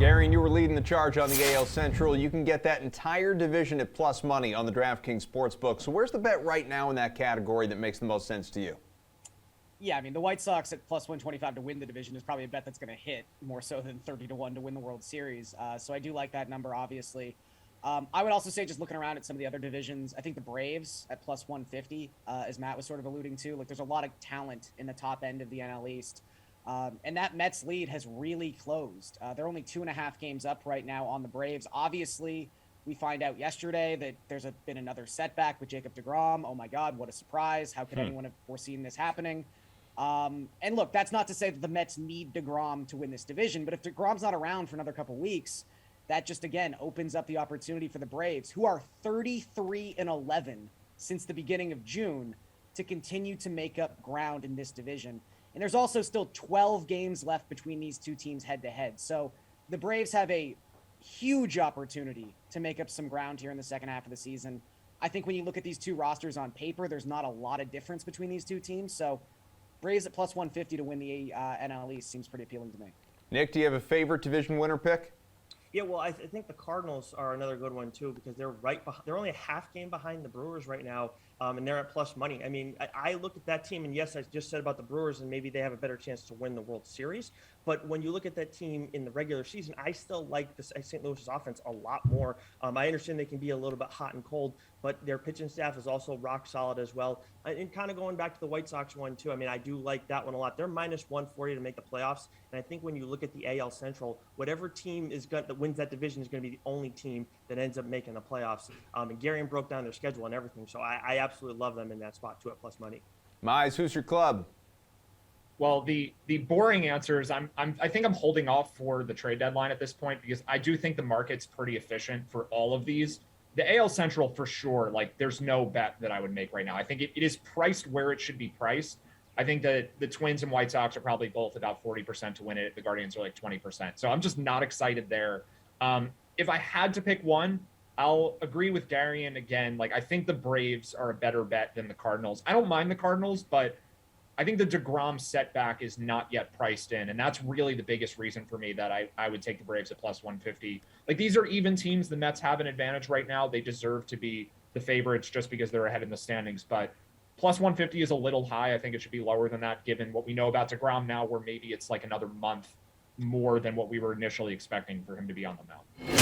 Gary, and you were leading the charge on the AL Central. You can get that entire division at plus money on the DraftKings Sportsbook. So where's the bet right now in that category that makes the most sense to you? Yeah, I mean, the White Sox at plus 125 to win the division is probably a bet that's going to hit more so than 30 to 1 to win the World Series. So I do like that number, obviously. I would also say, just looking around at some of the other divisions, I think the Braves at plus 150, as Matt was sort of alluding to, like there's a lot of talent in the top end of the NL East. And that Mets lead has really closed. They're only 2.5 games up right now on the Braves. Obviously, we find out yesterday that there's been another setback with Jacob deGrom. Oh my God, what a surprise. How could anyone have foreseen this happening? And look, that's not to say that the Mets need deGrom to win this division, but if deGrom's not around for another couple weeks, that just, again, opens up the opportunity for the Braves, who are 33-11 since the beginning of June, to continue to make up ground in this division. And there's also still 12 games left between these two teams head-to-head. So the Braves have a huge opportunity to make up some ground here in the second half of the season. I think when you look at these two rosters on paper, there's not a lot of difference between these two teams. So Braves at plus 150 to win the NL East seems pretty appealing to me. Nick, do you have a favorite division winner pick? Yeah, well, I think the Cardinals are another good one too, because they're they're only a half game behind the Brewers right now, and they're at plus money. I mean, I look at that team, and yes, I just said about the Brewers, and maybe they have a better chance to win the World Series. But when you look at that team in the regular season, I still like the St. Louis's offense a lot more. I understand they can be a little bit hot and cold, but their pitching staff is also rock solid as well. And kind of going back to the White Sox one too, I mean, I do like that one a lot. They're minus 140 to make the playoffs, and I think when you look at the AL Central, whatever team that wins that division is going to be the only team that ends up making the playoffs. And Gary broke down their schedule and everything, so I absolutely love them in that spot too at plus money. Mize, who's your club? Well, the boring answer is I think I'm holding off for the trade deadline at this point, because I do think the market's pretty efficient for all of these. The AL Central, for sure, like there's no bet that I would make right now. I think it is priced where it should be priced. I think that the Twins and White Sox are probably both about 40% to win it. The Guardians are like 20%. So I'm just not excited there. If I had to pick one, I'll agree with Darian again. Like, I think the Braves are a better bet than the Cardinals. I don't mind the Cardinals, but I think the deGrom setback is not yet priced in, and that's really the biggest reason for me that I would take the Braves at plus 150. Like, these are even teams. The Mets have an advantage right now. They deserve to be the favorites just because they're ahead in the standings, but plus 150 is a little high. I think it should be lower than that, given what we know about deGrom now, where maybe it's like another month more than what we were initially expecting for him to be on the mound.